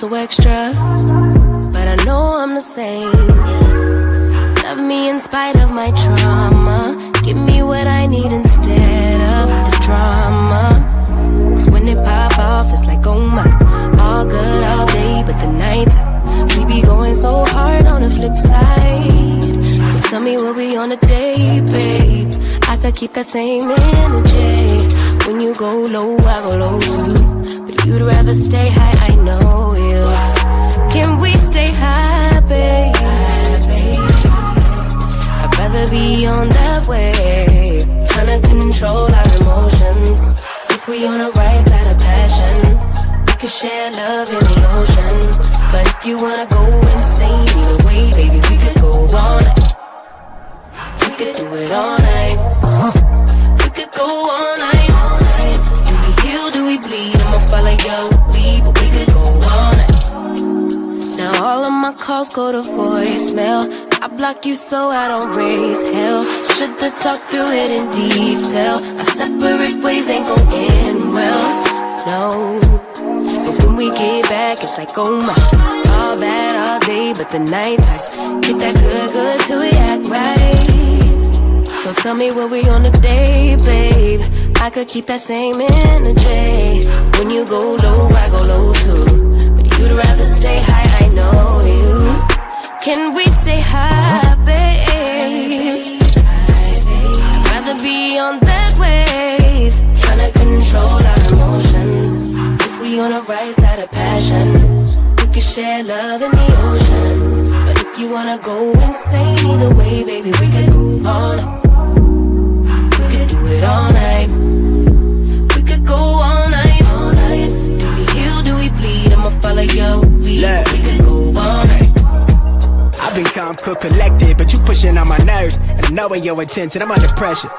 so extra, but I know I'm the same. Love me in spite of my trauma. Give me what I need instead of the drama. Cause when it pop off, it's like, oh my. All good all day, but the night we be going so hard on the flip side. So tell me what we on a day, babe. I could keep that same energy. When you go low, I go low too. But you'd rather stay high, I know you. Can we stay high, babe? I'd rather be on that wave, tryna control our emotions. If we on the right side of passion, we could share love in the ocean. But if you wanna go insane either way, baby, we could go all night. We could do it all night. We could go all night. Do we heal, do we bleed? I'ma follow your lead, but we could go all night. Now all of my calls go to voicemail. I block you so I don't raise hell. Should've talked through it in detail. Our separate ways ain't gon' end well, no. But when we get back, it's like, oh my. All bad all day, but the night time get that good till we act right. So tell me what we on today, babe. I could keep that same energy. When you go low, I go low too. But you'd rather stay high, I know you. Can we stay high, babe? I'd rather be on that wave, tryna control our emotions. If we on the right side of passion, we can share love in the ocean. But if you wanna go insane either way, baby, we could go on. We could do it all night. We could go all night, all night. Do we heal, do we bleed? I'ma follow your lead. We could go all night. I've been calm, cool, collected, but you pushing on my nerves. And I'm knowing your intention, I'm under pressure.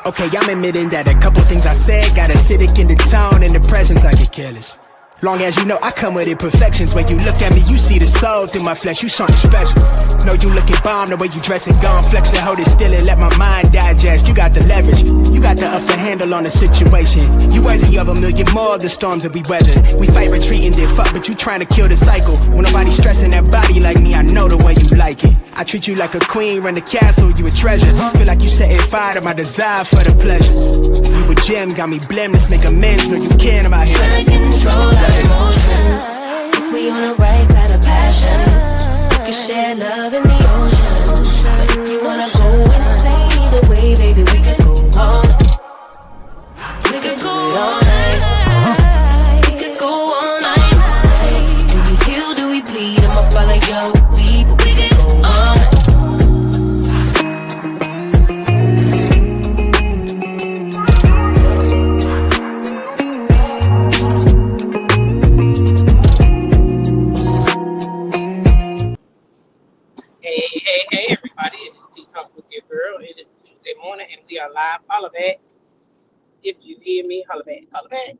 Okay, I'm admitting that a couple things I said got acidic in the tone. In the presence, I get careless. Long as you know I come with imperfections. When you look at me, you see the soul through my flesh. You something special. Know you looking bomb, the way you dress and gone. Flex and hold it still and let my mind digest. You got the leverage, you got the upper handle on the situation. You worthy of a million more of the storms that we weathered. We fight retreating, then fuck, but you trying to kill the cycle. When nobody's stressing that body like me, I know the way you like it. I treat you like a queen, run the castle, you a treasure. Feel like you setting fire to my desire for the pleasure. You a gem, got me blameless, make amends, know you can, I'm out here. Trying to control our emotions. If we on the right side of passion, we can share love in the ocean. But if you wanna go insane either way, baby, we could go all night. We could go all night. We could go all night. Do we heal, do we bleed? I'ma follow your lead, but we could go all night. Hey, everybody. It is Tea Talk with your girl. It is Tuesday morning, and we are live. Holla back. If you hear me, holla back. Holla back.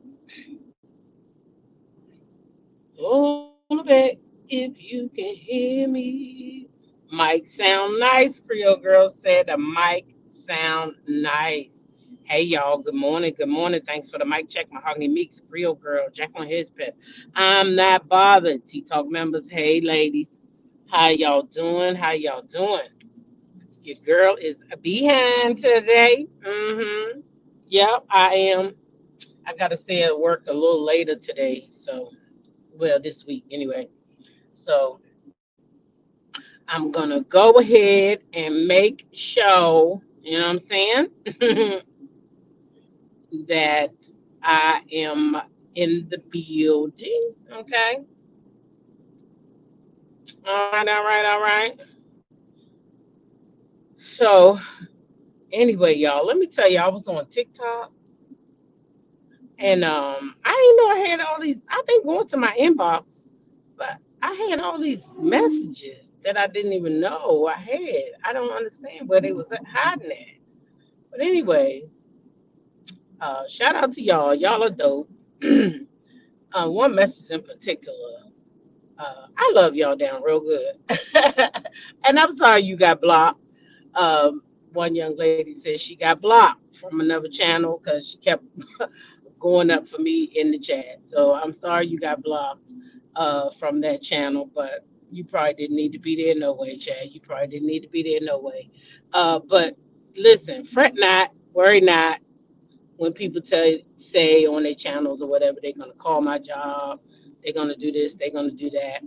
Holla back. If you can hear me. Mic sound nice. Creole girl said the mic sound nice. Hey, y'all. Good morning. Good morning. Thanks for the mic check. Mahogany Meeks, Creole girl, Jack on his pet. I'm not bothered. Tea Talk members. Hey, ladies. How y'all doing? How y'all doing? Your girl is behind today. Yep, I am. I got to stay at work a little later today. So, well, this week anyway. So, I'm going to go ahead and make sure, you know what I'm saying, that I am in the building. Okay. All right. So, anyway, y'all, let me tell you, I was on TikTok. And I didn't know I had all these. I've been going to my inbox, but I had all these messages that I didn't even know I had. I don't understand where they was hiding at. But anyway, shout out to y'all. Y'all are dope. One message in particular. I love y'all down real good. And I'm sorry you got blocked. One young lady said she got blocked from another channel because she kept going up for me in the chat. So I'm sorry you got blocked. from that channel, but you probably didn't need to be there no way, Chad. You probably didn't need to be there no way. But listen, fret not, worry not when people say on their channels or whatever, they're gonna call my job, they're gonna do this, they're gonna do that.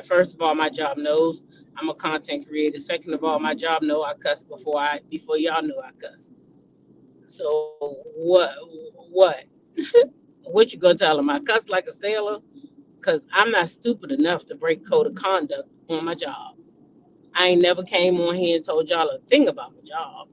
First of all, my job knows I'm a content creator. Second of all, my job know I cuss before y'all know I cuss. So what what you gonna tell them? I cuss like a sailor because I'm not stupid enough to break code of conduct on my job. I ain't never came on here and told y'all a thing about my job.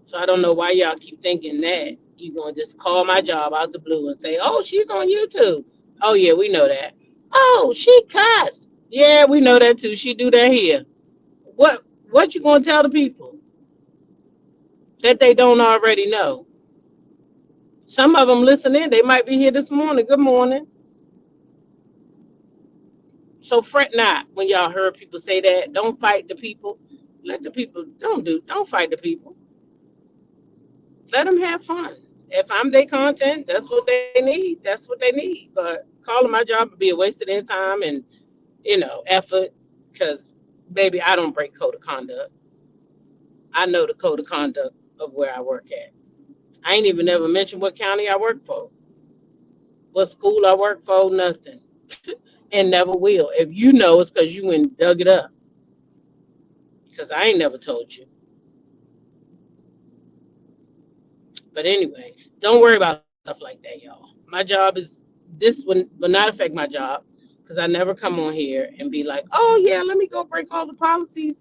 So I don't know why y'all keep thinking that you gonna just call my job out the blue and say, "Oh, she's on YouTube." Oh yeah, we know that. Oh, she cuss. Yeah, we know that too. She do that here. What you gonna tell the people that they don't already know? Some of them listening. They might be here this morning. Good morning. So fret not when y'all heard people say that. Don't fight the people. Let the people don't fight the people. Let them have fun. If I'm their content, that's what they need. That's what they need. But calling my job would be a waste of their time and effort. Because baby, I don't break code of conduct. I know the code of conduct of where I work at. I ain't even ever mentioned what county I work for, what school I work for, nothing, and never will. If you know, it's because you went and dug it up. Because I ain't never told you. But anyway, don't worry about stuff like that, y'all. My job is this will not affect my job because I never come on here and be like, oh yeah, let me go break all the policies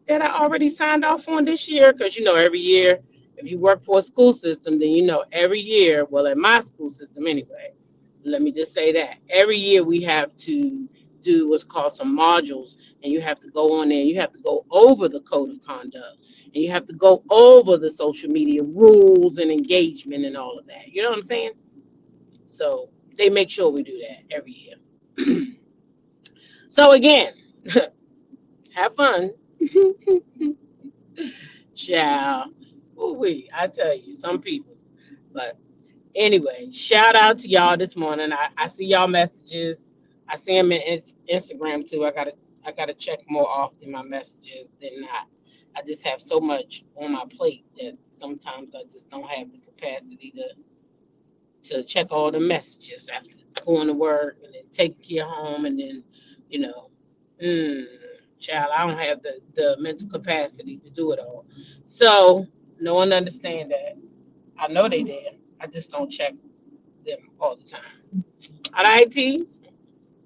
that I already signed off on this year. Because every year, if you work for a school system, then every year, well, in my school system anyway, let me just say that every year we have to do what's called some modules, and you have to go on there, you have to go over the code of conduct, and you have to go over the social media rules and engagement and all of that. You know what I'm saying? So they make sure we do that every year. So again, have fun. Ciao. I tell you, some people. But anyway, shout out to y'all this morning. I see y'all messages. I see them in Instagram too. I gotta check more often my messages than not. I just have so much on my plate that sometimes I just don't have the capacity to check all the messages after going to work and then taking care home and then, you know, mm, child, I don't have the mental capacity to do it all. So no one understand that. I know they did. I just don't check them all the time. All right, T.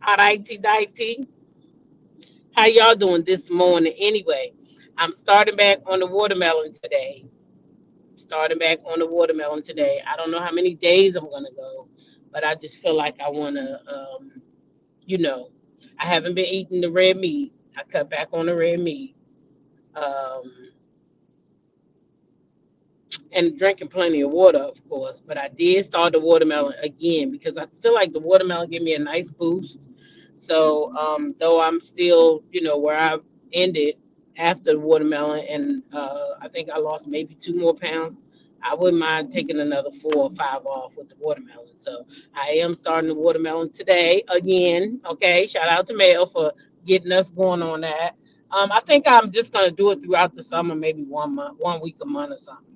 All right, T. How y'all doing this morning? Anyway, I'm starting back on the watermelon today. Starting back on the watermelon today. I don't know how many days I'm gonna go, but I just feel like I wanna, you know, I haven't been eating the red meat. I cut back on the red meat, um, and drinking plenty of water, of course. But I did start the watermelon again because I feel like the watermelon gave me a nice boost. So though I'm still, where I ended after the watermelon, and I think I lost maybe 2 more pounds. I wouldn't mind taking another 4 or 5 off with the watermelon. So I am starting the watermelon today again. Okay, shout out to Mel for getting us going on that. I think I'm just gonna do it throughout the summer, maybe 1 month, 1 week a month or something,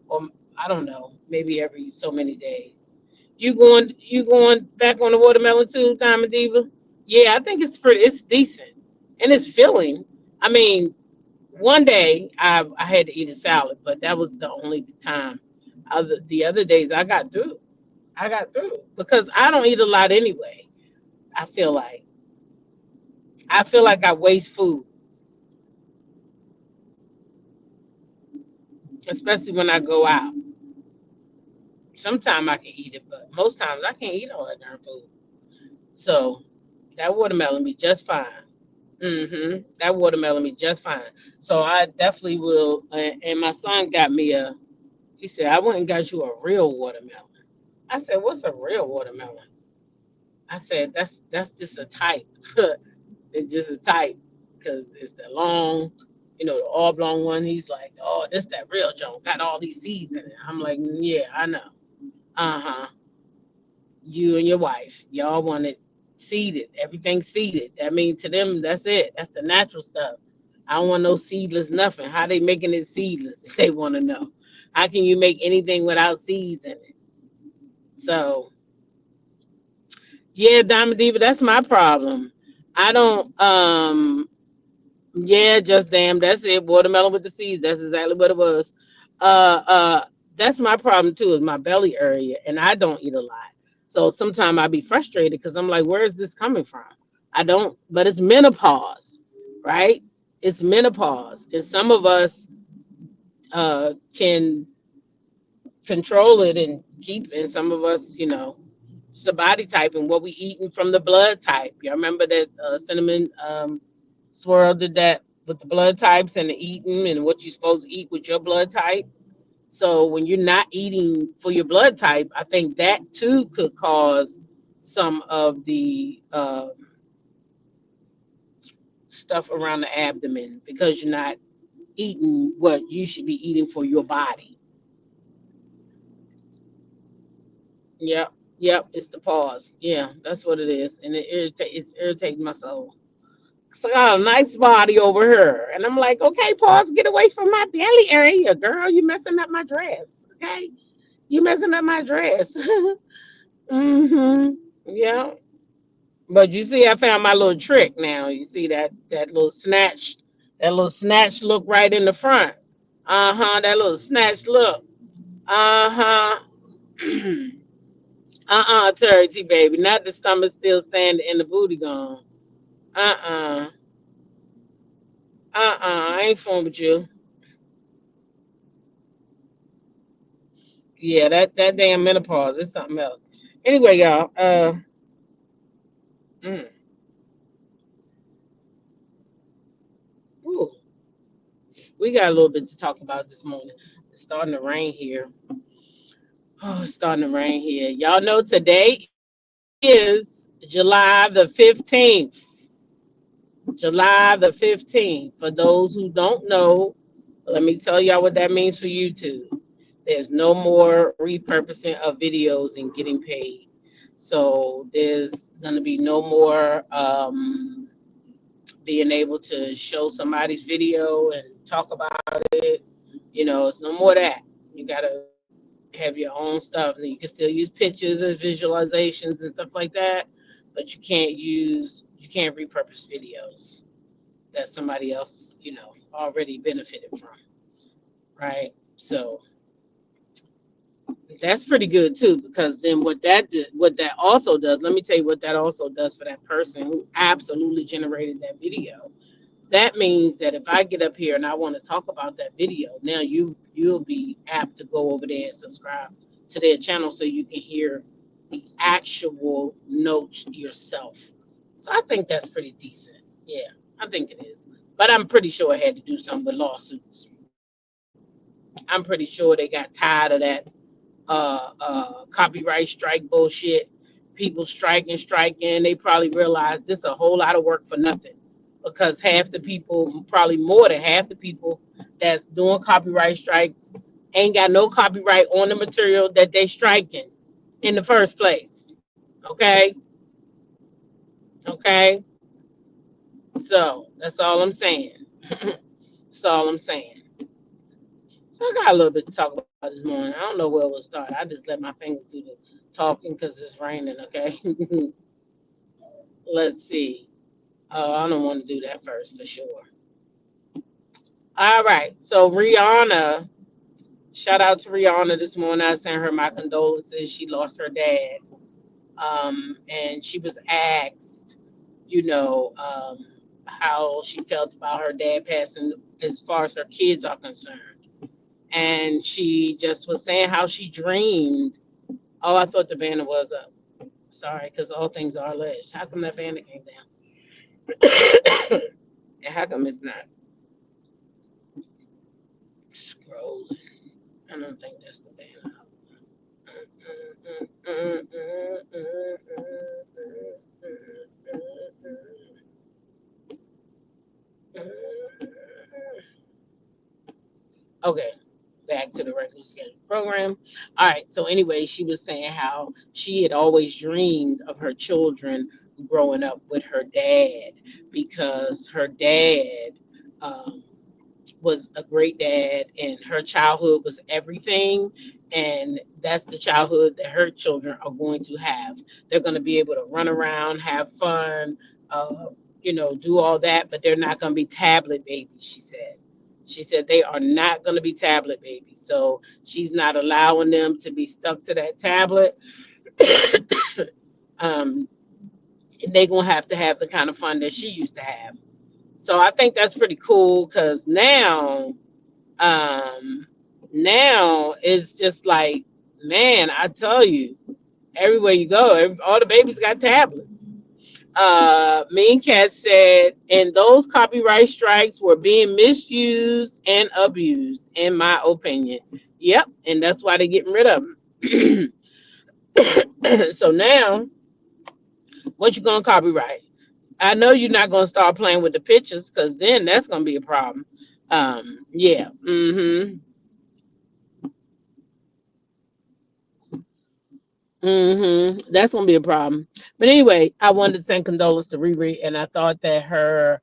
or I don't know, maybe every so many days. You going back on the watermelon too, Time Diva? Yeah, I think it's decent and it's filling. I mean, one day I had to eat a salad, but that was the only time. The other days I got through. I got through because I don't eat a lot anyway. I feel like I waste food, especially when I go out. Sometimes I can eat it, but most times I can't eat all that darn food. So that watermelon be just fine. That watermelon be just fine. So I definitely will. And my son got me a. He said I went and got you a real watermelon. I said, what's a real watermelon? I said that's just a type. It's just a type because it's the long, the oblong one. He's like, oh, this that real junk got all these seeds in it. I'm like, yeah, I know. Uh huh. You and your wife, y'all wanted seeded. Everything's seeded. That means to them, that's it. That's the natural stuff. I don't want no seedless nothing. How they making it seedless? They want to know. How can you make anything without seeds in it? So yeah, Diamond Diva, that's my problem. I don't yeah, just damn, that's it. Watermelon with the seeds. That's exactly what it was. That's my problem too, is my belly area, and I don't eat a lot. So sometimes I be frustrated because I'm like, where is this coming from? I don't, but it's menopause, right? It's menopause, and some of us can control it and keep it, and some of us, it's the body type and what we eating from the blood type. You remember that cinnamon swirl did that with the blood types and the eating and what you're supposed to eat with your blood type. So when you're not eating for your blood type, I think that too could cause some of the stuff around the abdomen because you're not eating what you should be eating for your body. Yep, yep, it's the pause. Yeah, that's what it is, and it's irritating my soul. So I got a nice body over here. And I'm like, okay, pause, get away from my belly area, girl. You messing up my dress. Okay. You messing up my dress. Mm-hmm. Yeah. But you see, I found my little trick now. You see that little snatch look right in the front. Uh-huh. That little snatch look. Uh-huh. Uh-uh, Turkey baby. Not the stomach still standing and the booty gone. Uh-uh. I ain't fooling with you. Yeah, that damn menopause is something else. Anyway, y'all, mm, ooh, we got a little bit to talk about this morning. It's starting to rain here. Oh, it's starting to rain here. Y'all know today is July the 15th. July the 15th. For those who don't know, let me tell y'all what that means for YouTube. There's no more repurposing of videos and getting paid. So there's going to be no more being able to show somebody's video and talk about it. It's no more of that. You got to have your own stuff. And you can still use pictures and visualizations and stuff like that, but you can't repurpose videos that somebody else, already benefited from, right? So that's pretty good too, because then what that also does, let me tell you what that also does for that person who absolutely generated that video. That means that if I get up here and I want to talk about that video, now you'll be apt to go over there and subscribe to their channel so you can hear the actual notes yourself. So I think that's pretty decent. Yeah, I think it is. But I'm pretty sure it had to do something with lawsuits. I'm pretty sure they got tired of that copyright strike bullshit. People striking. They probably realized this is a whole lot of work for nothing because half the people, probably more than half the people that's doing copyright strikes ain't got no copyright on the material that they striking in the first place. Okay? Okay? So that's all I'm saying. That's all I'm saying. So I got a little bit to talk about this morning. I don't know where we'll start. I just let my fingers do the talking because it's raining, okay? Let's see. Oh, I don't want to do that first for sure. All right. So Rihanna, shout out to Rihanna this morning. I sent her my condolences. She lost her dad. And she was asked, how she felt about her dad passing as far as her kids are concerned. And she just was saying how she dreamed. Oh, I thought the banner was up. Sorry, because all things are alleged. How come that banner came down? And how come it's not scrolling? I don't think that's the banner. Okay, back to the regular scheduled program. All right, so anyway, she was saying how she had always dreamed of her children growing up with her dad because her dad um, was a great dad and her childhood was everything. And that's the childhood that her children are going to have. They're going to be able to run around, have fun, uh, do all that, but they're not going to be tablet babies, she said. She said they are not going to be tablet babies. So she's not allowing them to be stuck to that tablet. um, they're going to have the kind of fun that she used to have. So I think that's pretty cool because um, now it's just like, man, I tell you, everywhere you go, all the babies got tablets. Mean Cat said, and those copyright strikes were being misused and abused, in my opinion. Yep, and that's why they're getting rid of them. So now, what you gonna copyright? I know you're not gonna start playing with the pictures, because then that's gonna be a problem. Yeah. That's gonna be a problem. But anyway, I wanted to send condolences to Riri, and I thought that her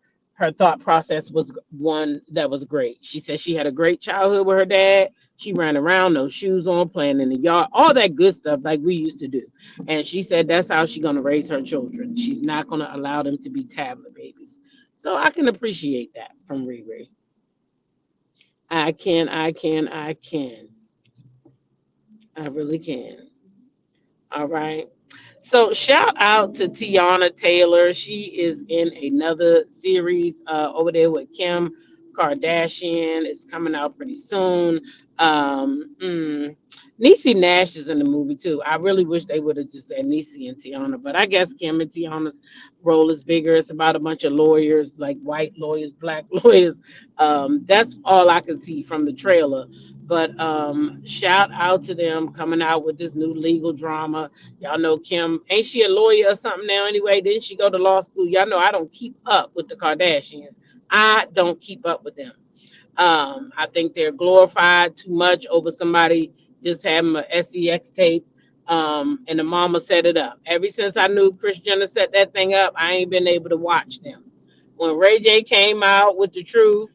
thought process was one that was great. She said she had a great childhood with her dad. She ran around, no shoes on, playing in the yard, all that good stuff like we used to do. And she said that's how she's gonna raise her children. She's not gonna allow them to be tablet babies. So I can appreciate that from Riri. I can. I really can. All right. So shout out to Tiana Taylor. She is in another series over there with Kim Kardashian. It's coming out pretty soon. Um, mm, Niecy Nash is in the movie too. I really wish they would have just said Niecy and Tiana, but I guess Kim and Tiana's role is bigger. It's about a bunch of lawyers, like white lawyers, black lawyers. That's all I can see from the trailer. But shout out to them coming out with this new legal drama. Y'all know Kim, ain't she a lawyer or something now anyway? Didn't she go to law school? Y'all know I don't keep up with the Kardashians. I don't keep up with them. I think they're glorified too much over somebody just having a sex tape. And the mama set it up. Ever since I knew Kris Jenner set that thing up, I ain't been able to watch them. When Ray J came out with the truth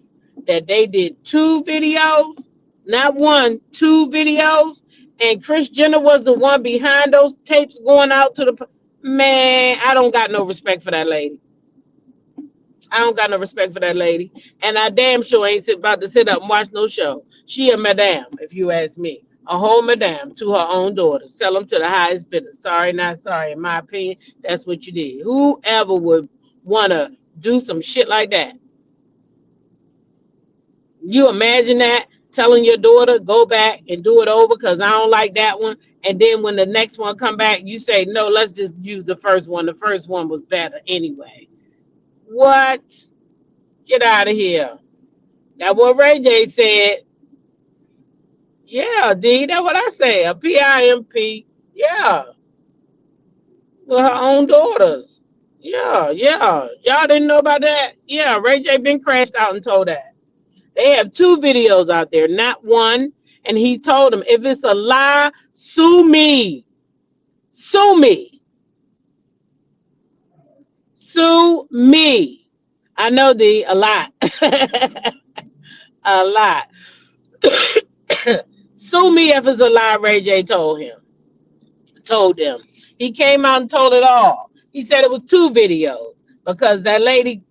that they did two videos, not one, two videos, and Kris Jenner was the one behind those tapes going out to the man. I don't got no respect for that lady. I don't got no respect for that lady, and I damn sure ain't about to sit up and watch no show. She a madam, if you ask me, a whole madam to her own daughter. Sell them to the highest bidder. Sorry, not sorry. In my opinion, that's what you did. Whoever would wanna do some shit like that? You imagine that telling your daughter go back and do it over because I don't like that one, and then when the next one come back, you say no, let's just use the first one. The first one was better anyway. What? Get out of here. That's what Ray J said. Yeah, D, that's what I say. A PIMP. Yeah, with her own daughters. Yeah, yeah. Y'all didn't know about that? Yeah, Ray J been crashed out and told that. They have two videos out there, not one. And he told them, if it's a lie, sue me. Sue me. Sue me. I know, D, a lot. A lot. Sue me if it's a lie, Ray J told them. He came out and told it all. He said it was two videos because that lady,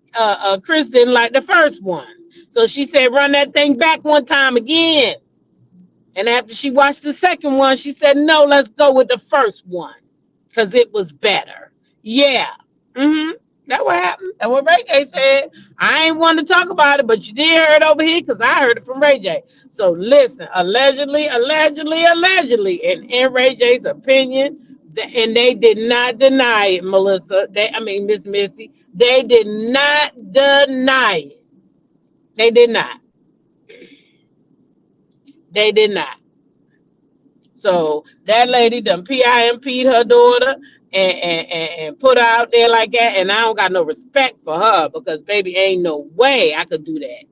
Chris, didn't like the first one. So she said, run that thing back one time again. And after she watched the second one, she said, no, let's go with the first one because it was better. Yeah. Mm-hmm. That's what happened. That's what Ray J said. I ain't want to talk about it, but you did hear it over here because I heard it from Ray J. So listen, allegedly, in Ray J's opinion, and they did not deny it, Melissa. Miss Missy. They did not deny it. They did not. They did not. So that lady done PIMP'd her daughter and put her out there like that. And I don't got no respect for her because, baby, ain't no way I could do that.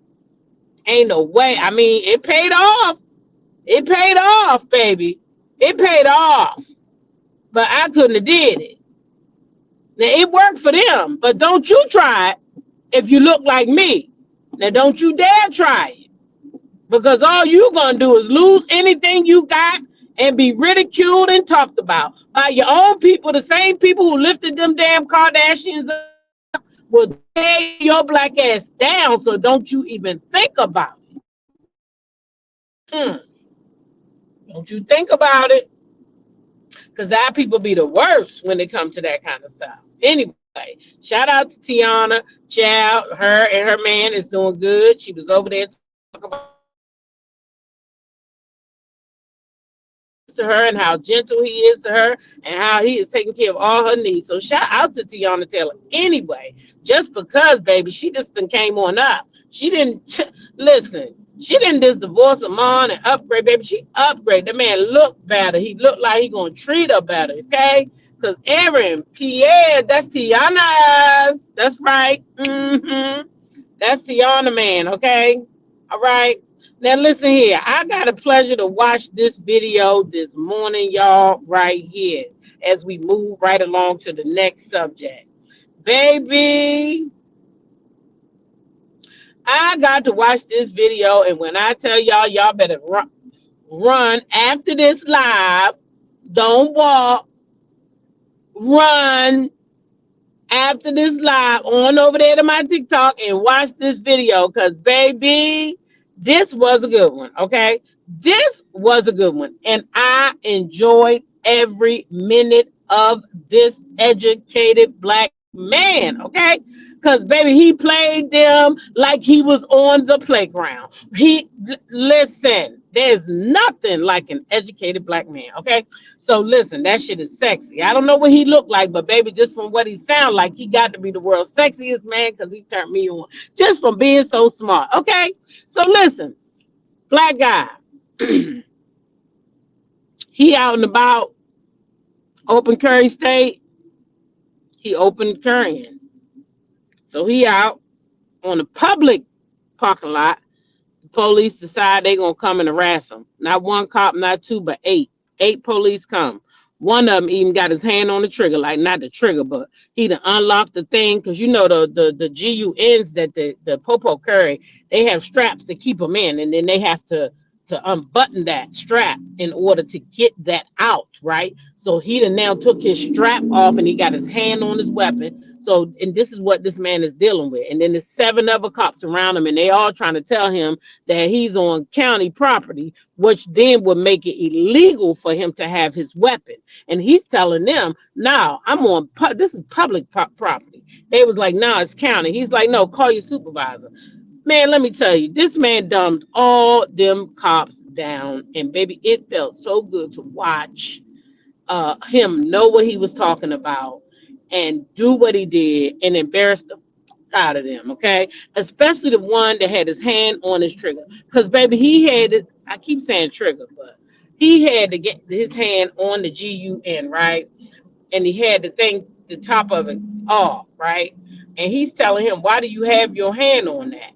Ain't no way. I mean, it paid off. It paid off, baby. It paid off. But I couldn't have did it. Now it worked for them, but don't you try it if you look like me. Now don't you dare try it. Because all you gonna do is lose anything you got and be ridiculed and talked about by your own people, the same people who lifted them damn Kardashians up will tear your black ass down. So don't you even think about it. Hmm. Don't you think about it. Because our people be the worst when it comes to that kind of stuff. Anyway, shout out to Tiana. Child, her and her man is doing good. She was over there talking about to her and how gentle he is to her and how he is taking care of all her needs. So shout out to Tiana Taylor. Anyway, just because, baby, she just done came on up. She didn't listen. She didn't just divorce him on and upgrade, baby. She upgraded. The man looked better. He looked like he gonna treat her better, okay? Because Aaron, Pierre, that's Tiana's. That's right. That's Tiana man, okay? All right. Now listen here. I got a pleasure to watch this video this morning, y'all, right here, as we move right along to the next subject. Baby, I got to watch this video, and when I tell y'all, y'all better run after this live. Don't walk. Run after this live on over there to my TikTok and watch this video, because baby, this was a good one. Okay, this was a good one, and I enjoyed every minute of this educated black man. Okay, because baby, he played them like he was on the playground. Listen, there's nothing like an educated black man. Okay, so listen, that shit is sexy. I don't know what he looked like, but baby, just from what he sounded like, he got to be the world's sexiest man, because he turned me on just from being so smart. Okay, so listen, black guy, he out and about, open Curry State. He opened currying, so he out on the public parking lot. The police decide they gonna come and harass him. Not one cop, not two, but eight. Eight police come. One of them even got his hand on the trigger, like not the trigger, but he done unlocked the thing, because you know the GUNs that the Popo carry, they have straps to keep them in, and then they have to unbutton that strap in order to get that out, right? So he done now took his strap off and he got his hand on his weapon. So, and this is what this man is dealing with. And then there's 7 other cops around him, and they all trying to tell him that he's on county property, which then would make it illegal for him to have his weapon. And he's telling them, "No, I'm on. This is public property." They was like, "No, it's county." He's like, "No, call your supervisor." Man, let me tell you, this man dumbed all them cops down, and baby, it felt so good to watch him know what he was talking about and do what he did and embarrass the out of them, okay? Especially the one that had his hand on his trigger. Because, baby, he had it, I keep saying trigger, but he had to get his hand on the GUN, right? And he had the thing, the top of it off, right? And he's telling him, "Why do you have your hand on that?"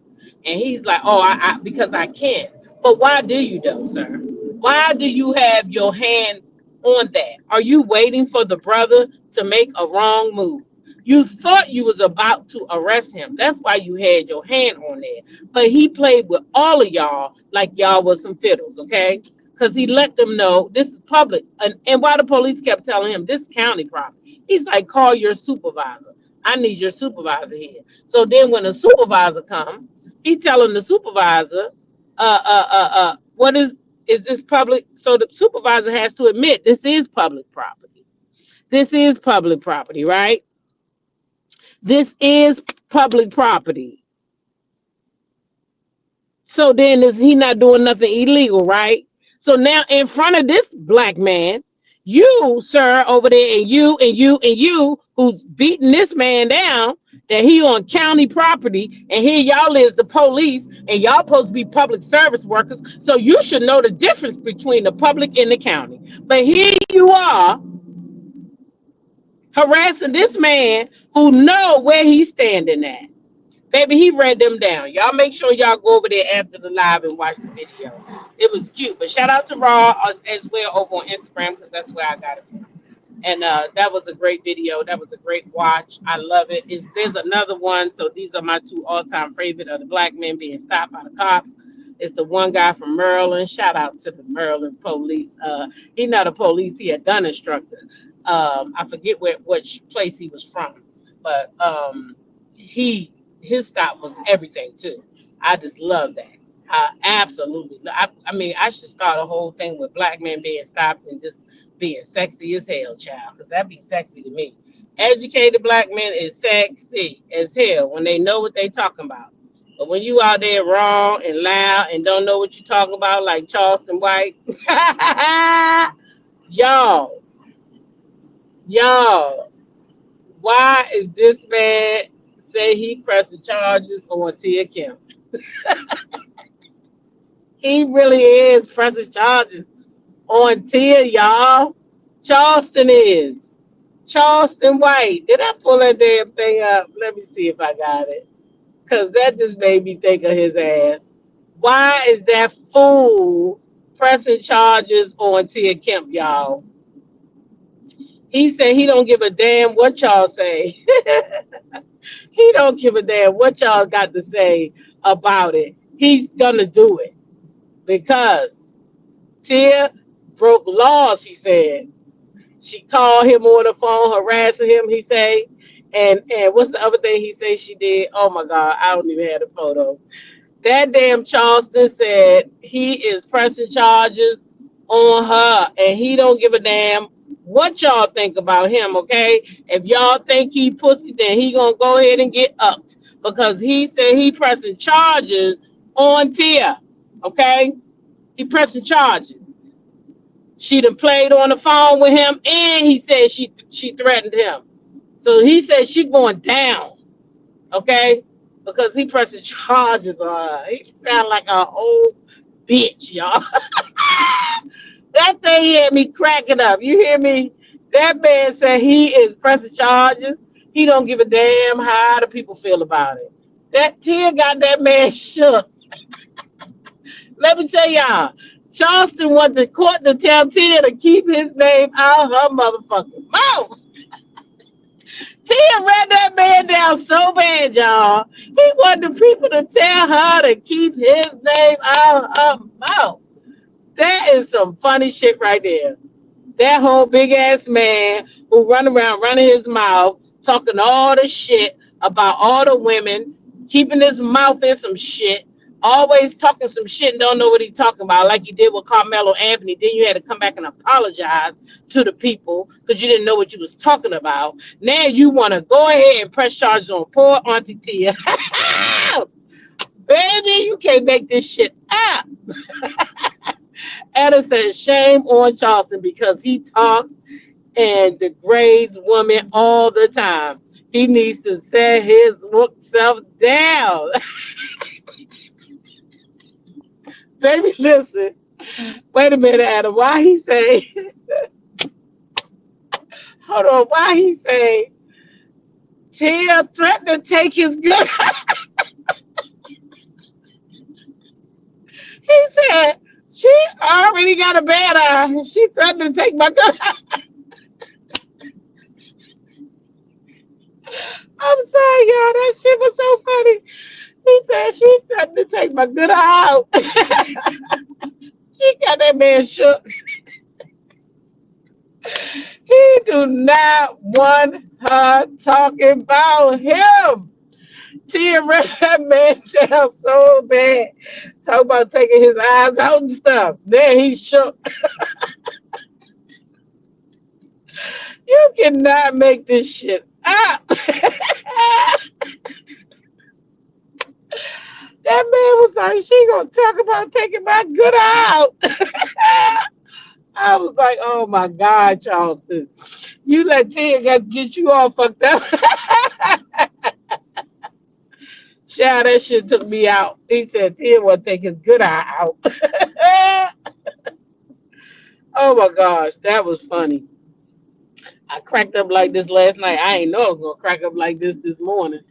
And he's like, "Oh, I because I can't." But why do you though, sir? Why do you have your hand on that? Are you waiting for the brother to make a wrong move? You thought you was about to arrest him. That's why you had your hand on there. But he played with all of y'all like y'all was some fiddles, okay? Because he let them know this is public. And why the police kept telling him this is county property. He's like, "Call your supervisor. I need your supervisor here." So then when the supervisor comes, he telling the supervisor, what is this public? So the supervisor has to admit this is public property. This is public property, right? This is public property. So then is he not doing nothing illegal, right? So now in front of this black man, you, sir, over there, and you, who's beating this man down, that he on county property, and here y'all is the police, and y'all supposed to be public service workers, so you should know the difference between the public and the county. But here you are harassing this man who know where he's standing at. Baby, he read them down. Y'all make sure y'all go over there after the live and watch the video. It was cute. But shout out to Raw as well over on Instagram, because that's where I got it from. And that was a great video. That was a great watch. I love it. There's another one. So these are my two all-time favorite of the black men being stopped by the cops. It's the one guy from Maryland. Shout out to the Maryland police. He not a police. He a gun instructor. I forget which place he was from, but he his stop was everything too. I just love that. Absolutely. I mean, I should start a whole thing with black men being stopped and just being sexy as hell, child, because that'd be sexy to me. Educated black men is sexy as hell when they know what they talking about. But when you out there wrong and loud and don't know what you talking about, like Charleston White, y'all, y'all, why is this man say he pressing charges on Tia Kim? He really is pressing charges on Tia, y'all. Charleston is. Charleston White. Did I pull that damn thing up? Let me see if I got it. Because that just made me think of his ass. Why is that fool pressing charges on Tia Kemp, y'all? He said he don't give a damn what y'all say. He don't give a damn what y'all got to say about it. He's gonna do it because Tia broke laws, he said. She called him on the phone, harassing him, he said. And what's the other thing he said she did? Oh my God, I don't even have the photo. That damn Charleston said he is pressing charges on her and he don't give a damn what y'all think about him, okay? If y'all think he pussy, then he gonna go ahead and get upped because he said he pressing charges on Tia, okay? He pressing charges. She done played on the phone with him and he said she threatened him. So he said she going down, okay? Because he pressing charges on her. He sound like an old bitch, y'all. That thing had me cracking up. You hear me? That man said he is pressing charges. He don't give a damn how the people feel about it. That Tia got that man shook. Let me tell y'all, Charleston went to court to tell Tia to keep his name out of her motherfucking mouth. Tia ran that man down so bad, y'all. He wanted the people to tell her to keep his name out of her mouth. That is some funny shit right there. That whole big ass man who run around running his mouth, talking all the shit about all the women, keeping his mouth in some shit, always talking some shit and don't know what he's talking about, like he did with Carmelo Anthony. Then you had to come back and apologize to the people because you didn't know what you was talking about. Now you want to go ahead and press charges on poor Auntie Tia. Baby, you can't make this shit up. Anna says, shame on Charleston because he talks and degrades women all the time. He needs to set his self down. Baby, listen. Wait a minute, Adam. Why he say, hold on, why he say, Tia threatened to take his good. He said, she already got a bad eye. She threatened to take my good eye. I'm sorry, y'all. That shit was so funny. He said she threatened to take my good eye out. She got that man shook. He do not want her talking about him. Tia ran that man down so bad. Talk about taking his eyes out and stuff. Then he shook. You cannot make this shit up. That man was like, she gonna talk about taking my good eye out. I was like, oh my God, Charleston. You let Tia get you all fucked up. Child, that shit took me out. He said Tia want to take his good eye out. Oh my gosh, that was funny. I cracked up like this last night. I ain't know I was gonna crack up like this morning.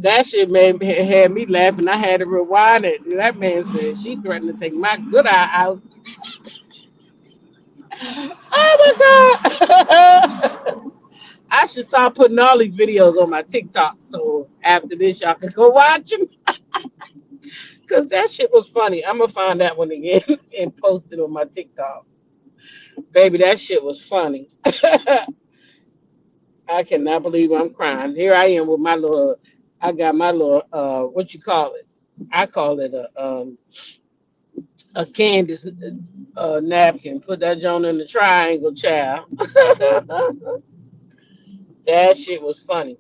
That shit had me laughing. I had to rewind it. That man said she threatened to take my good eye out. Oh my God. should start putting all these videos on my TikTok. So after this, y'all can go watch them. Cause that shit was funny. I'm gonna find that one again and post it on my TikTok. Baby, that shit was funny. I cannot believe I'm crying. Here I am with my little. I got my little. What you call it? I call it a Candace napkin. Put that joint in the triangle, child. That shit was funny.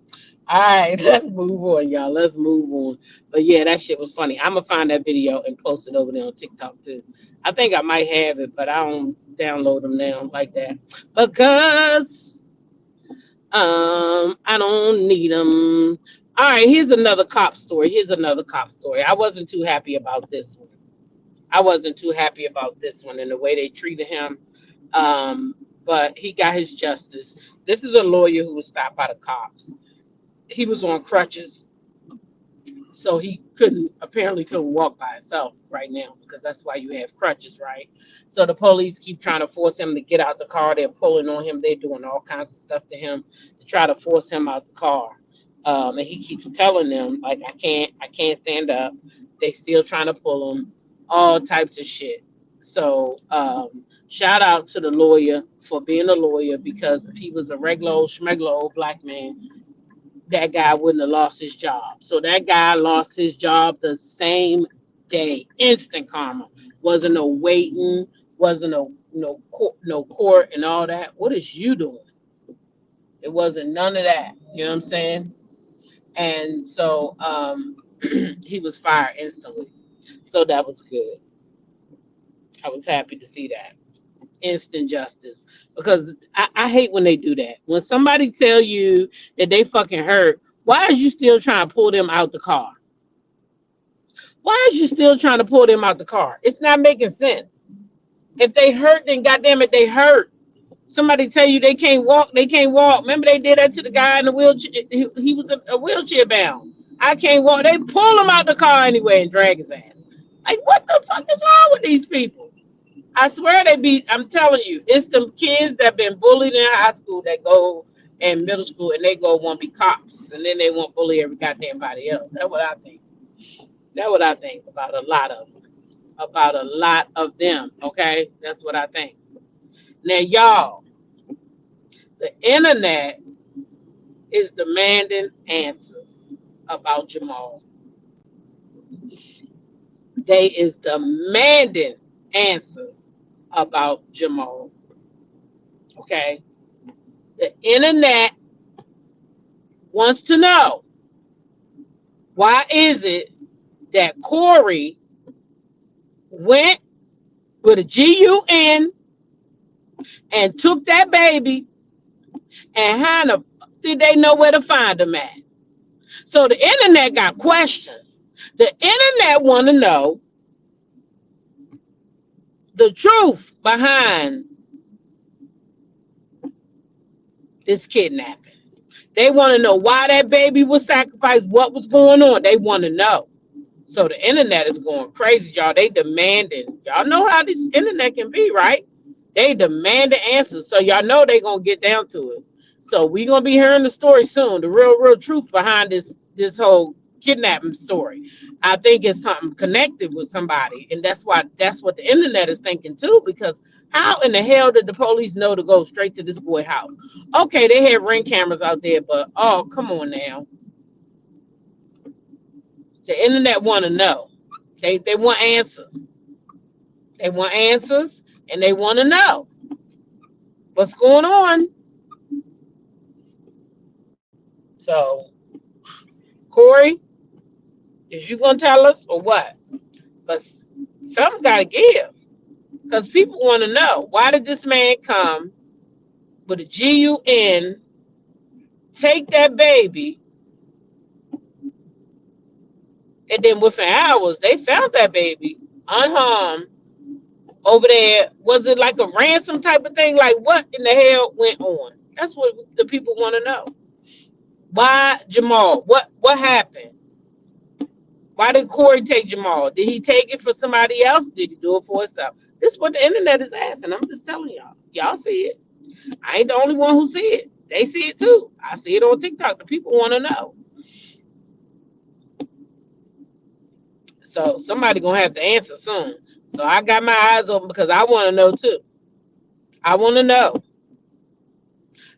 All right, let's move on, y'all. Let's move on. But yeah, that shit was funny. I'm gonna find that video and post it over there on TikTok too. I think I might have it, but I don't download them now like that because I don't need them. All right, here's another cop story. Here's another cop story. I wasn't too happy about this one. I wasn't too happy about this one and the way they treated him. Um, but he got his justice. This is a lawyer who was stopped by the cops. He was on crutches, so he couldn't walk by himself right now because that's why you have crutches, right? So the police keep trying to force him to get out the car. They're pulling on him. They're doing all kinds of stuff to him to try to force him out the car. And he keeps telling them like, I can't stand up. They still trying to pull him, all types of shit. So shout out to the lawyer for being a lawyer because if he was a regular old schmegular old black man, that guy wouldn't have lost his job. So that guy lost his job the same day. Instant karma. Wasn't no waiting, wasn't no court and all that. What is you doing? It wasn't none of that. You know what I'm saying? And so he was fired instantly. So that was good. I was happy to see that. Instant justice. Because I hate when they do that. When somebody tell you that they fucking hurt, why is you still trying to pull them out the car? Why is you still trying to pull them out the car? It's not making sense. If they hurt, then goddamn it, they hurt. Somebody tell you they can't walk, they can't walk. Remember they did that to the guy in the wheelchair. He was a wheelchair bound. I can't walk. They pull him out the car anyway and drag his ass. Like, what the fuck is wrong with these people? I swear I'm telling you, it's them kids that been bullied in high school that go in middle school and they go want to be cops and then they want to bully every goddamn body else. That's what I think. That's what I think about a lot of them. About a lot of them, okay? That's what I think. Now, y'all, the internet is demanding answers about Jamal. They is demanding answers about Jamal. Okay? The internet wants to know, why is it that Corey went with a GUN and took that baby, and how the fuck did they know where to find him at? So the internet got questions. The internet want to know the truth behind this kidnapping. They want to know why that baby was sacrificed, what was going on. They want to know. So the internet is going crazy, y'all. They demanding. Y'all know how this internet can be, right? They demand the answers. So y'all know they going to get down to it. So we going to be hearing the story soon, the real truth behind this whole kidnapping story. I think it's something connected with somebody. And that's what the internet is thinking too, because how in the hell did the police know to go straight to this boy's house? Okay, they had ring cameras out there, but oh, come on now. The internet want to know. They want answers. They want answers, and they want to know what's going on. So, Corey, is you gonna tell us or what? But something gotta give, because people want to know, why did this man come with a GUN, take that baby, and then within hours they found that baby unharmed over there? Was it like a ransom type of thing? Like, what in the hell went on? That's what the people want to know. Why Jamal? What happened? Why did Corey take Jamal? Did he take it for somebody else? Did he do it for himself? This is what the internet is asking. I'm just telling y'all. Y'all see it. I ain't the only one who see it. They see it too. I see it on TikTok. The people want to know. So somebody gonna have to answer soon. So I got my eyes open because I want to know too. I want to know.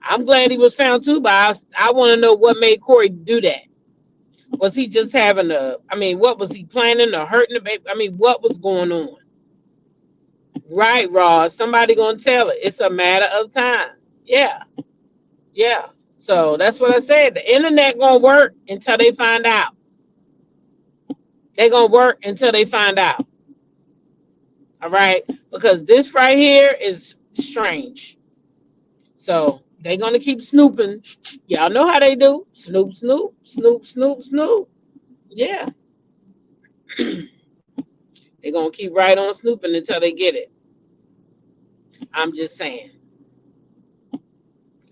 I'm glad he was found too, but I want to know what made Corey do that. Was he just having a? I mean, what was he planning or hurting the baby? I mean, what was going on? Right, Ross. Somebody gonna tell it. It's a matter of time. Yeah, yeah. So that's what I said. The internet gonna work until they find out. They gonna work until they find out. All right, because this right here is strange. So they gonna keep snooping. Y'all know how they do. Snoop, snoop, snoop, snoop, snoop. Yeah, they gonna keep right on snooping until they get it. I'm just saying.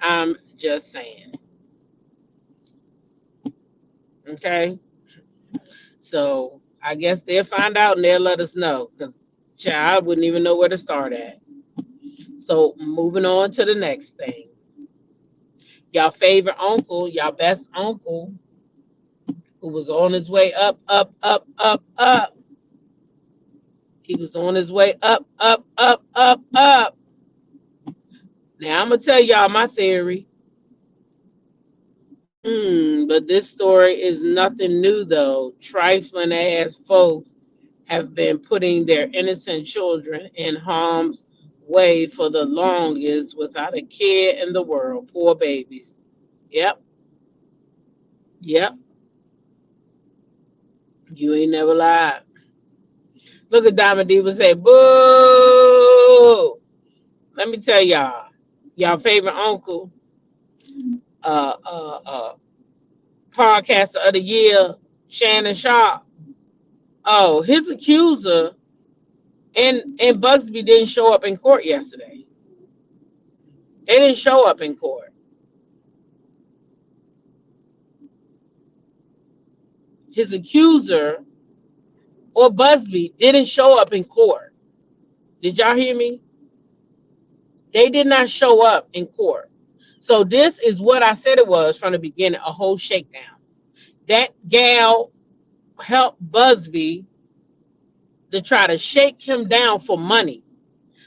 I'm just saying. Okay. So I guess they'll find out and they'll let us know. Because child wouldn't even know where to start at. So moving on to the next thing. Y'all favorite uncle, y'all best uncle, who was on his way up, up, up, up, up. He was on his way up, up, up, up, up. Now I'm gonna tell y'all my theory. But this story is nothing new though. Trifling ass folks have been putting their innocent children in harm's way for the longest without a care in the world. Poor babies. Yep, yep. You ain't never lied. Look at Diamond Diva say, boo. Let me tell y'all favorite uncle, uh, uh, uh, podcaster of the year, Shannon Sharpe. Oh, his accuser and Bugsby didn't show up in court yesterday. They didn't show up in court. His accuser or Busby didn't show up in court. Did y'all hear me? They did not show up in court. So this is what I said it was from the beginning, a whole shakedown. That gal helped Busby to try to shake him down for money.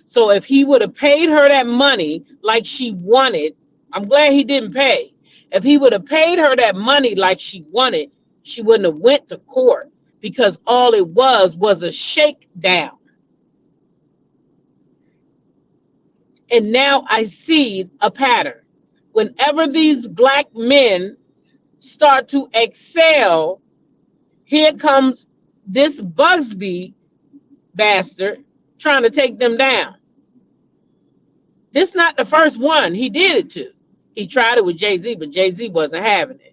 So if he would have paid her that money like she wanted, I'm glad he didn't pay. If he would have paid her that money like she wanted, she wouldn't have went to court because all it was a shakedown. And now I see a pattern. Whenever these black men start to excel, here comes this Busby bastard trying to take them down. This not the first one he did it to. He tried it with Jay-Z, but Jay-Z wasn't having it.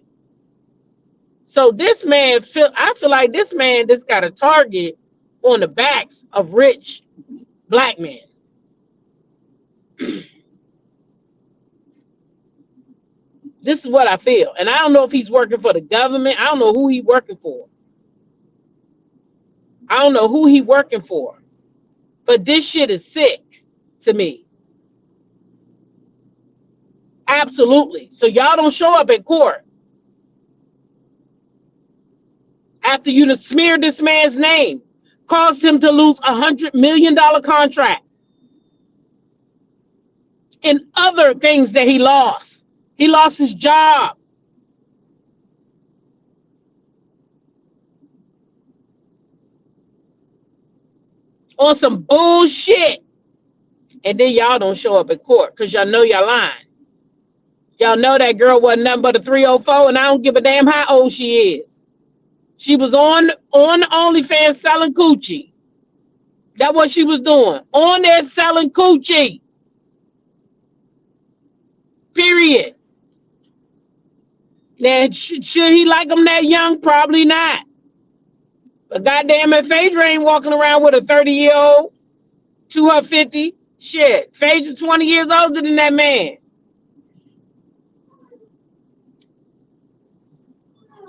So this man, I feel like this man just got a target on the backs of rich black men. This is what I feel. And I don't know if he's working for the government. I don't know who he's working for. I don't know who he's working for. But this shit is sick to me. Absolutely. So y'all don't show up at court after you smeared this man's name, caused him to lose $100 million contract and other things that he lost. He lost his job. On some bullshit. And then y'all don't show up at court because y'all know y'all lying. Y'all know that girl wasn't nothing but a 304, and I don't give a damn how old she is. She was on OnlyFans selling coochie. That's what she was doing. On there selling coochie. Period. Now, should he like them that young? Probably not. But goddamn it, Phaedra ain't walking around with a 30-year-old to her 50. Shit, Phaedra 20 years older than that man.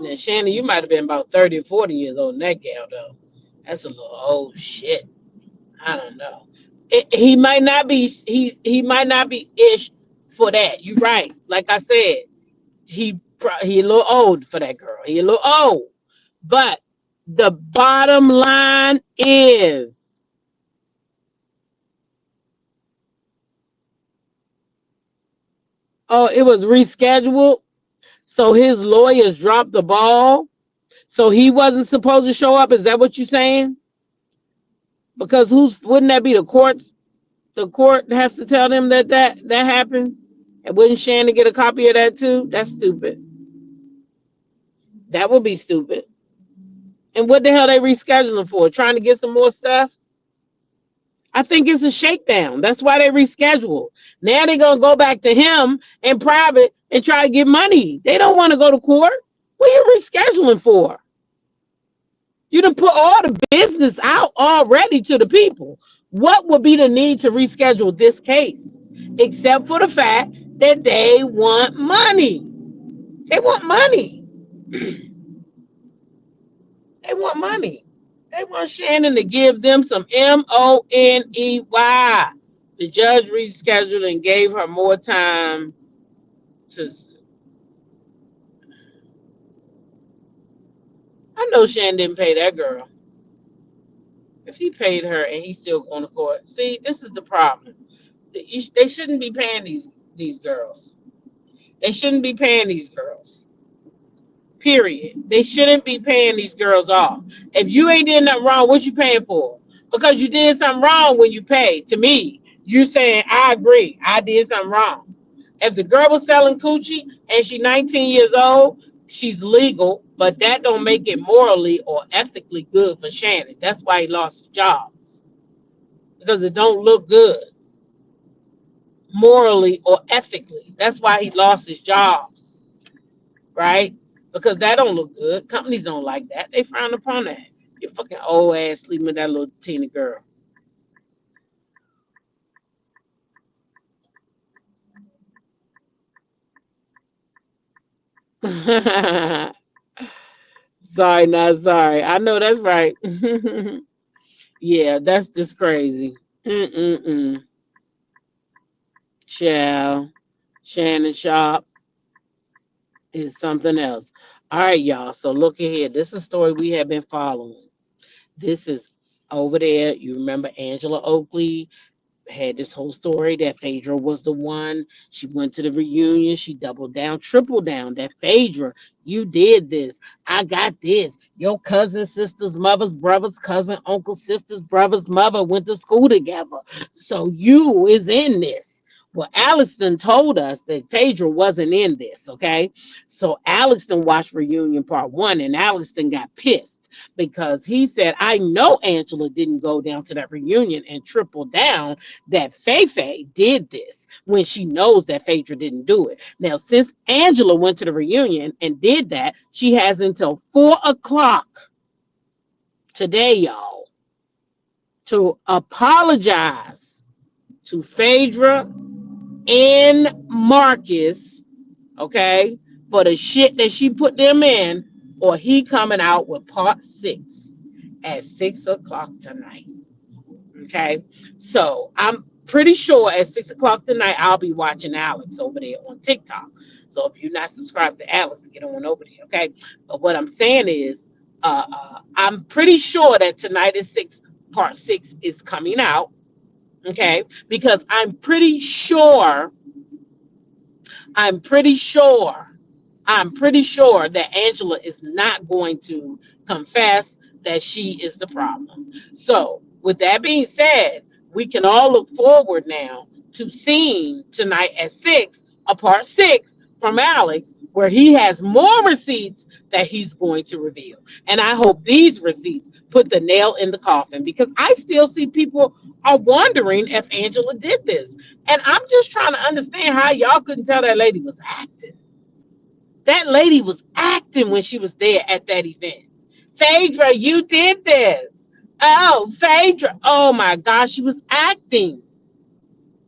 Now, Shannon, you might have been about 30 or 40 years old in that gal, though. That's a little old shit. I don't know. He might not be ish for that. You're right. Like I said, he a little old for that girl. He a little old. But the bottom line is, oh, it was rescheduled. So his lawyers dropped the ball. So he wasn't supposed to show up. Is that what you're saying? Because wouldn't that be the courts? The court has to tell them that happened. And wouldn't Shannon get a copy of that too? That's stupid. That would be stupid. And what the hell they rescheduling for? Trying to get some more stuff? I think it's a shakedown. That's why they reschedule. Now they're gonna go back to him in private and try to get money. They don't want to go to court. What are you rescheduling for? You done put all the business out already to the people. What would be the need to reschedule this case? Except for the fact that they want money. They want money. They want money. They want Shannon to give them some money. The judge rescheduled and gave her more time to. I know Shannon didn't pay that girl. If he paid her and he's still going to court, see, this is the problem. They shouldn't be paying these girls. They shouldn't be paying these girls. Period. They shouldn't be paying these girls off. If you ain't did nothing wrong, what you paying for? Because you did something wrong when you paid. To me, you saying I agree. I did something wrong. If the girl was selling coochie and she's 19 years old, she's legal, but that don't make it morally or ethically good for Shannon. That's why he lost his jobs. Because it don't look good morally or ethically. That's why he lost his jobs. Right? Because that don't look good. Companies don't like that. They frown upon that. You're fucking old ass sleeping with that little teeny girl. Sorry, not sorry. I know that's right. Yeah, that's just crazy. Mm-mm-mm. Child. Shannon Sharpe is something else. All right, y'all. So look at here. This is a story we have been following. This is over there. You remember Angela Oakley had this whole story that Phaedra was the one. She went to the reunion. She doubled down, tripled down that Phaedra, you did this. I got this. Your cousin, sister's mother's brother's cousin, uncle, sister's brother's mother went to school together. So you is in this. Well, Alexton told us that Phaedra wasn't in this, okay? So Alexton watched Reunion Part 1 and Alexton got pissed because he said, I know Angela didn't go down to that reunion and triple down that Faye did this when she knows that Phaedra didn't do it. Now, since Angela went to the reunion and did that, she has until 4 o'clock today, y'all, to apologize to Phaedra and Marcus, okay, for the shit that she put them in, or he coming out with part 6 at 6 o'clock tonight. Okay, so I'm pretty sure at 6 o'clock tonight I'll be watching Alex over there on TikTok. So if you're not subscribed to Alex, get on over there. Okay, but what I'm saying is, I'm pretty sure that tonight is part 6 is coming out. Okay, because I'm pretty sure that Angela is not going to confess that she is the problem. So, with that being said, we can all look forward now to seeing tonight at 6, a part 6 from Alex, where he has more receipts that he's going to reveal. And I hope these receipts put the nail in the coffin, because I still see people are wondering if Angela did this. And I'm just trying to understand how y'all couldn't tell that lady was acting. That lady was acting when she was there at that event. Phaedra, you did this. Oh, Phaedra. Oh my gosh, she was acting.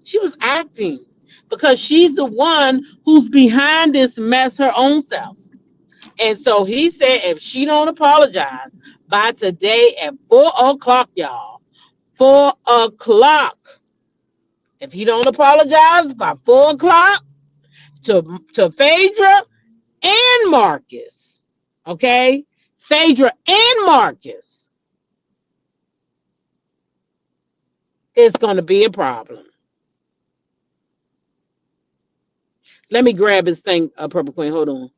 She was acting because she's the one who's behind this mess her own self. And so he said if she don't apologize by today at 4 o'clock, y'all, 4 o'clock, If he don't apologize by 4 o'clock to Phaedra and Marcus, okay? Phaedra and Marcus, it's going to be a problem. Let me grab his thing, Purple Queen. Hold on.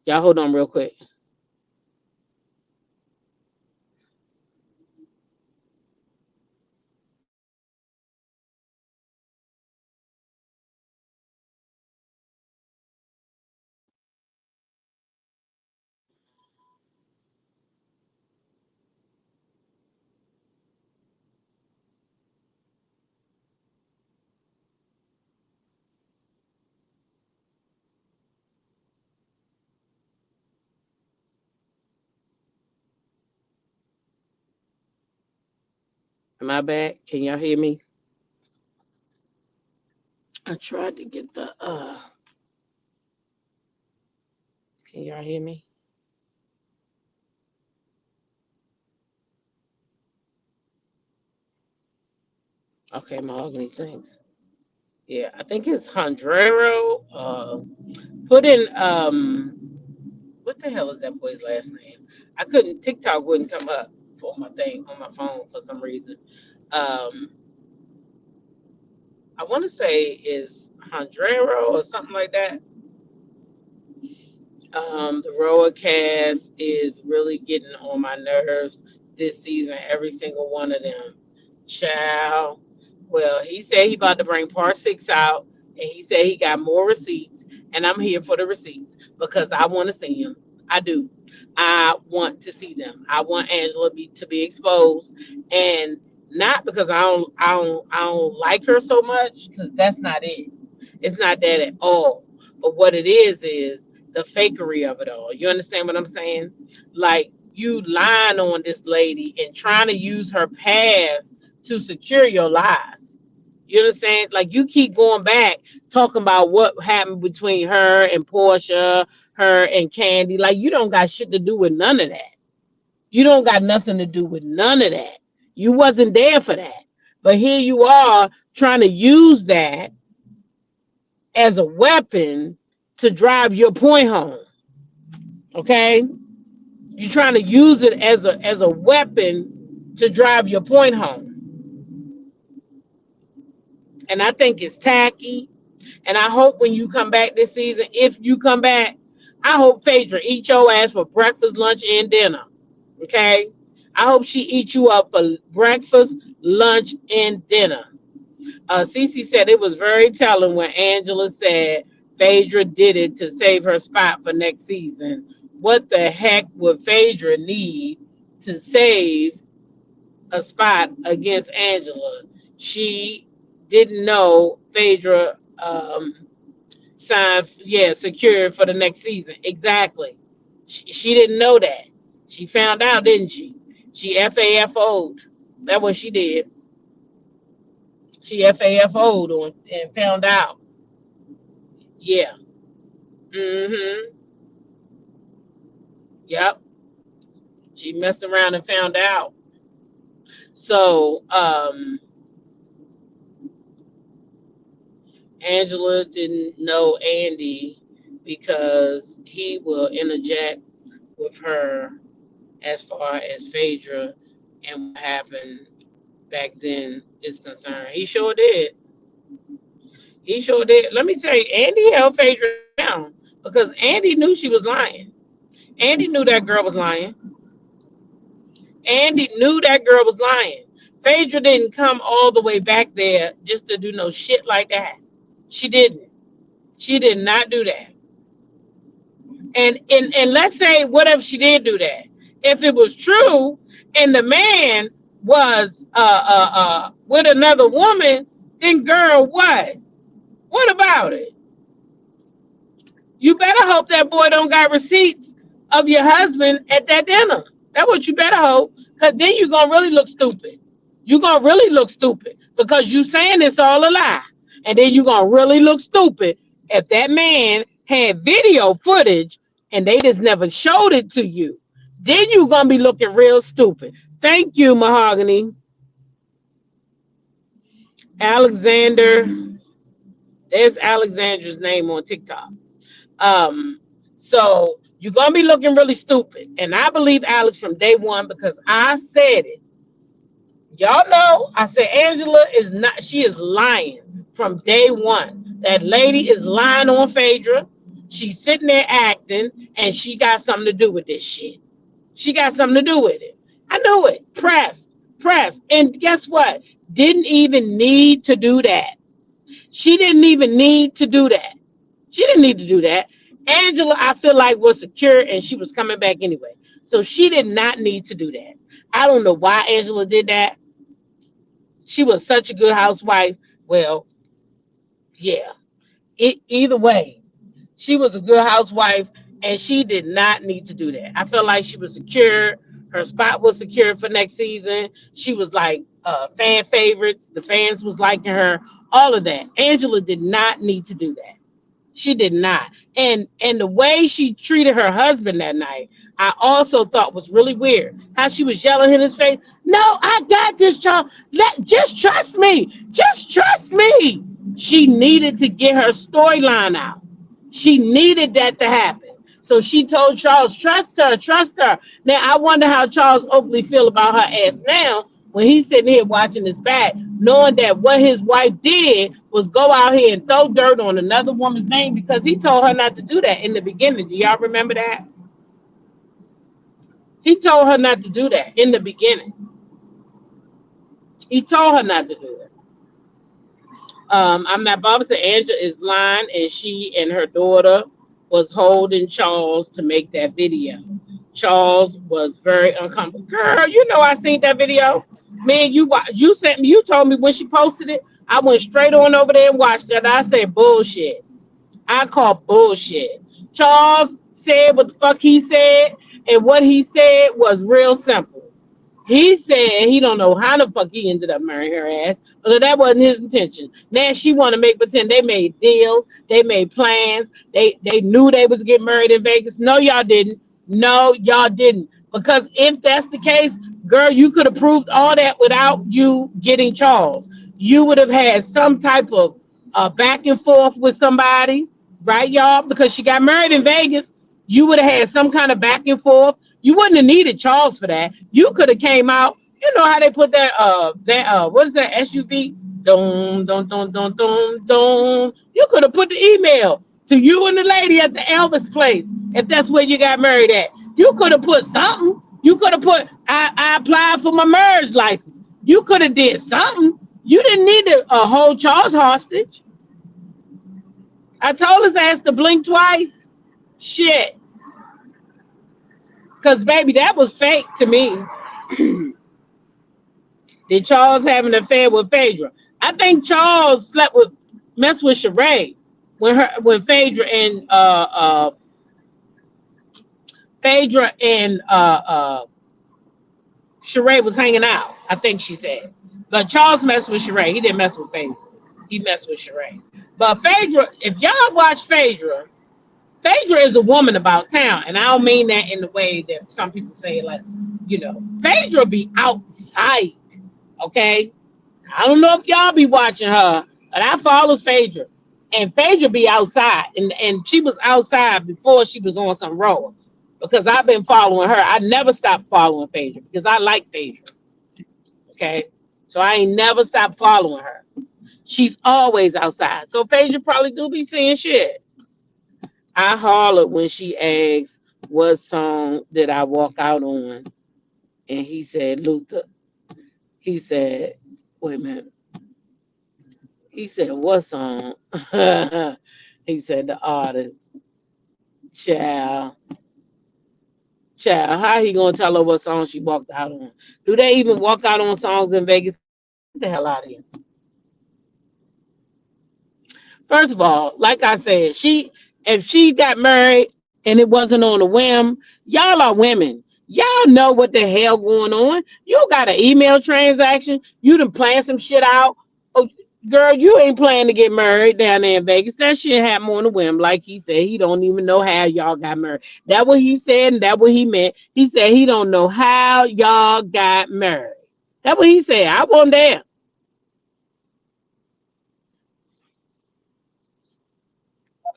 Y'all hold on real quick. Am I back? Can y'all hear me? I tried to get the can y'all hear me? Okay, mahogany, thanks. Yeah, I think it's Hondrero. Put in what the hell is that boy's last name? I couldn't TikTok wouldn't come up for my thing on my phone for some reason. Um I want to say is Hondrero or something like that. The Roa cast is really getting on my nerves this season. Every single one of them. Child. Well, he said he about to bring part 6 out, and he said he got more receipts, and I'm here for the receipts because I want to see them. I do. I want to see them. I want Angela to be exposed, and not because I don't like her so much, because that's not it. It's not that at all. But what it is the fakery of it all. You understand what I'm saying? Like you lying on this lady and trying to use her past to secure your lies. You understand? Like you keep going back talking about what happened between her and Portia, her and Candy. Like you don't got shit to do with none of that. You don't got nothing to do with none of that. You wasn't there for that. But here you are trying to use that as a weapon to drive your point home. Okay? You're trying to use it as a weapon to drive your point home. And I think it's tacky. And I hope when you come back this season, if you come back, I hope Phaedra eat your ass for breakfast, lunch, and dinner. Okay? I hope she eats you up for breakfast, lunch, and dinner. Cece said it was very telling when Angela said Phaedra did it to save her spot for next season. What the heck would Phaedra need to save a spot against Angela? She didn't know Phaedra signed, yeah, secured for the next season. Exactly. She didn't know that. She found out, didn't she? She FAFO'd. That's what she did. She FAFO'd on and found out. Yeah. Mm-hmm. Yep. She messed around and found out. So Angela didn't know Andy because he will interject with her as far as Phaedra and what happened back then is concerned. He sure did. He sure did. Let me tell you, Andy held Phaedra down because Andy knew she was lying. Andy knew that girl was lying. Andy knew that girl was lying. Phaedra didn't come all the way back there just to do no shit like that. She didn't. She did not do that. And let's say what if she did do that? If it was true and the man was with another woman, then girl, what? What about it? You better hope that boy don't got receipts of your husband at that dinner. That's what you better hope. Cause then you're gonna really look stupid. You're gonna really look stupid because you saying it's all a lie. And then you're gonna really look stupid if that man had video footage and they just never showed it to you. Then you're gonna be looking real stupid. Thank you, Mahogany. Alexander, there's Alexander's name on TikTok. Um, so you're gonna be looking really stupid. And I believe Alex from day one because I said it. Y'all know I said Angela is not, she is lying from day one. That lady is lying on Phaedra. She's sitting there acting, and she got something to do with this shit. She got something to do with it. I knew it. Press. And guess what? Didn't even need to do that. She didn't even need to do that. She didn't need to do that. Angela, I feel like, was secure and she was coming back anyway. So she did not need to do that. I don't know why Angela did that. She was such a good housewife. Well, yeah. Either way, she was a good housewife and she did not need to do that. I felt like she was secure. Her spot was secure for next season. She was like fan favorites. The fans was liking her. All of that. Angela did not need to do that. She did not. And the way she treated her husband that night, I also thought was really weird. How she was yelling in his face, "No, I got this, child. Just trust me. Just trust me." She needed to get her storyline out. She needed that to happen. So she told Charles, "Trust her, trust her." Now I wonder how Charles Oakley feel about her ass now when he's sitting here watching this back, knowing that what his wife did was go out here and throw dirt on another woman's name because he told her not to do that in the beginning. Do y'all remember that? He told her not to do that in the beginning. He told her not to do it. I'm not bothered to Angela is lying, and she and her daughter was holding Charles to make that video. Charles was very uncomfortable. Girl, you know I seen that video. Man, you sent me. You told me when she posted it. I went straight on over there and watched it. I said bullshit. I call bullshit. Charles said what the fuck he said, and what he said was real simple. He said he don't know how the fuck he ended up marrying her ass, but that wasn't his intention. Now she want to make pretend they made deals, they made plans, they knew they was getting married in Vegas. No, y'all didn't. No, y'all didn't. Because if that's the case, girl, you could have proved all that without you getting Charles. You would have had some type of back and forth with somebody, right, y'all? Because she got married in Vegas, you would have had some kind of back and forth. You wouldn't have needed Charles for that. You could have came out. You know how they put that what is that SUV? Dum dum dum dum dum dum. You could have put the email to you and the lady at the Elvis place if that's where you got married at. You could have put something. You could have put I applied for my marriage license. You could have did something. You didn't need to hold Charles hostage. I told his ass to blink twice. Shit. Because, baby, that was fake to me. Did Charles have an affair with Phaedra? I think Charles messed with Sheree when Phaedra and Sheree was hanging out. I think she said. But Charles messed with Sheree. He didn't mess with Phaedra. He messed with Sheree. But Phaedra, if y'all watch Phaedra is a woman about town, and I don't mean that in the way that some people say, like, Phaedra be outside, okay? I don't know if y'all be watching her, but I follow Phaedra, and Phaedra be outside, and she was outside before she was on some road, because I've been following her. I never stopped following Phaedra, because I like Phaedra, okay? So I ain't never stopped following her. She's always outside, so Phaedra probably do be seeing shit. I hollered when she asked what song did I walk out on, and he said Luther. He said, wait a minute. He said what song? He said the artist. Child. How he gonna tell her what song she walked out on? Do they even walk out on songs in Vegas? Get the hell out of here. First of all, like I said, if she got married and it wasn't on a whim, y'all are women. Y'all know what the hell going on. You got an email transaction. You done plan some shit out. Oh, girl, you ain't planning to get married down there in Vegas. That shit happened on a whim. Like he said, he don't even know how y'all got married. That what he said, and that what he meant. He said he don't know how y'all got married. That what he said. I wasn't there.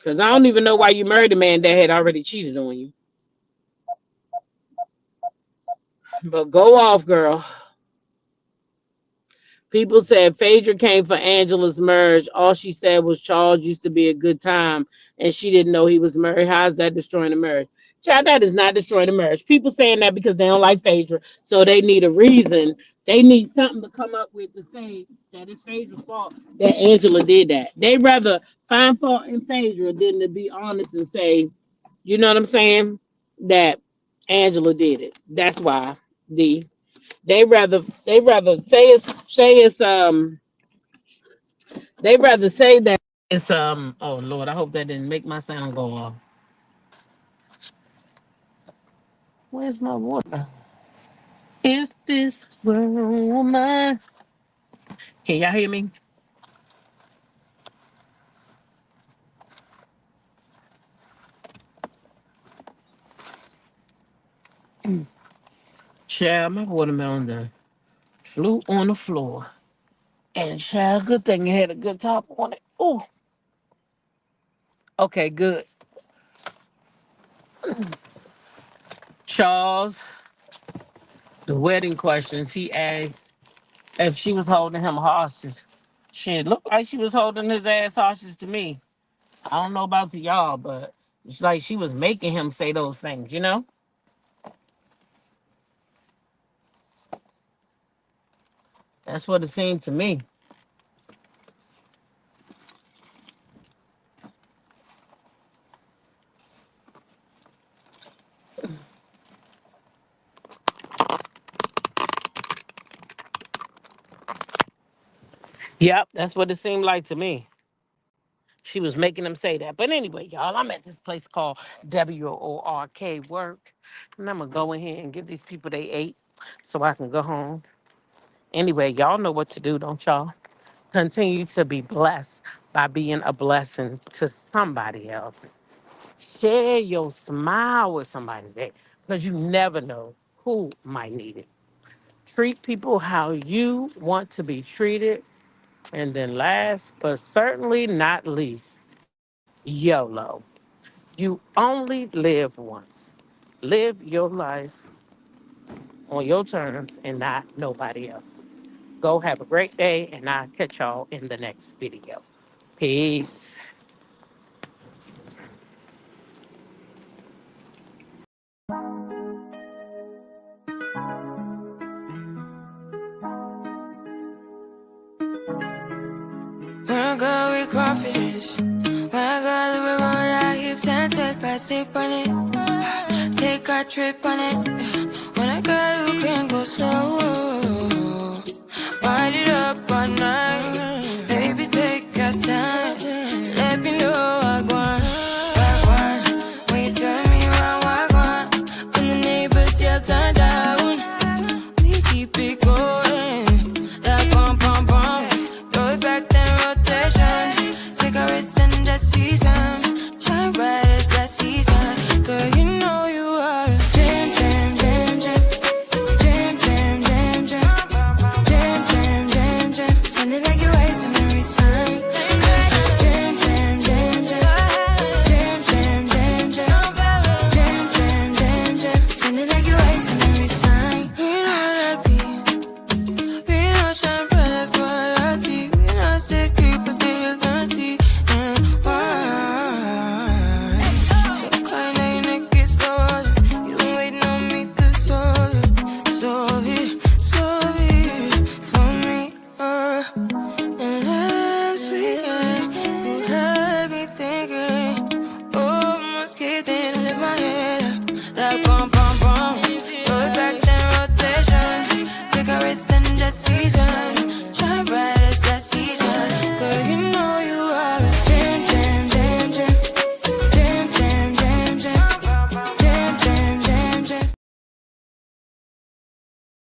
Cause I don't even know why you married a man that had already cheated on you. But go off, girl. People said Phaedra came for Angela's marriage. All she said was Charles used to be a good time and she didn't know he was married. How is that destroying the marriage? Child, that is not destroying the marriage. People saying that because they don't like Phaedra. So they need a reason. They need something to come up with to say that it's Phaedra's fault that Angela did that. They rather find fault in Phaedra than to be honest and say, you know what I'm saying? That Angela did it. That's why. The they rather they rather say that it's oh Lord, I hope that didn't make my sound go off. Where's my water? If this were mine. Can y'all hear me? Child, my watermelon done flew on the floor. And child, good thing it had a good top on it. Oh, okay, good. Charles, the wedding questions, he asked if she was holding him hostage. Shit, looked like she was holding his ass hostage to me. I don't know about to y'all, but it's like she was making him say those things, you know? That's what it seemed to me. Yep, that's what it seemed like to me. She was making him say that. But anyway, y'all, I'm at this place called WORK Work. And I'm going to go in here and give these people they ate so I can go home. Anyway, y'all know what to do, don't y'all? Continue to be blessed by being a blessing to somebody else. Share your smile with somebody today because you never know who might need it. Treat people how you want to be treated. And then last but certainly not least, YOLO. You only live once. Live your life on your terms and not nobody else's. Go have a great day, and I'll catch y'all in the next video. Peace. When I go with confidence, when I go we roll our hips and take back sip on it, take a trip on it. When I go, you can go slow, wind it up all night. Baby, take your time, let me know I want. When you turn me around, I want. When the neighbors yell turn down, we keep it going. Like bum bum bum, throw it back then rotation. Cigarettes and the season, shine bright as that season. Girl, you know you are a jam jam jam jam, jam jam jam jam, jam jam jam jam. Sounding like you're wasting every time. Jam jam jam jam, jam jam jam jam, jam jam jam jam. Sounding like you're wasting every time. We know that beat, we know shine bright like royalty. We know stay keep it big guarantee and wine. So kind of your neck is falling. You been waiting on me to solve it for me. And last weekend you had me thinking, almost kidding. I lift my head up like bum bum bum. Throw it back then rotation. Cigarettes and the season, shine bright.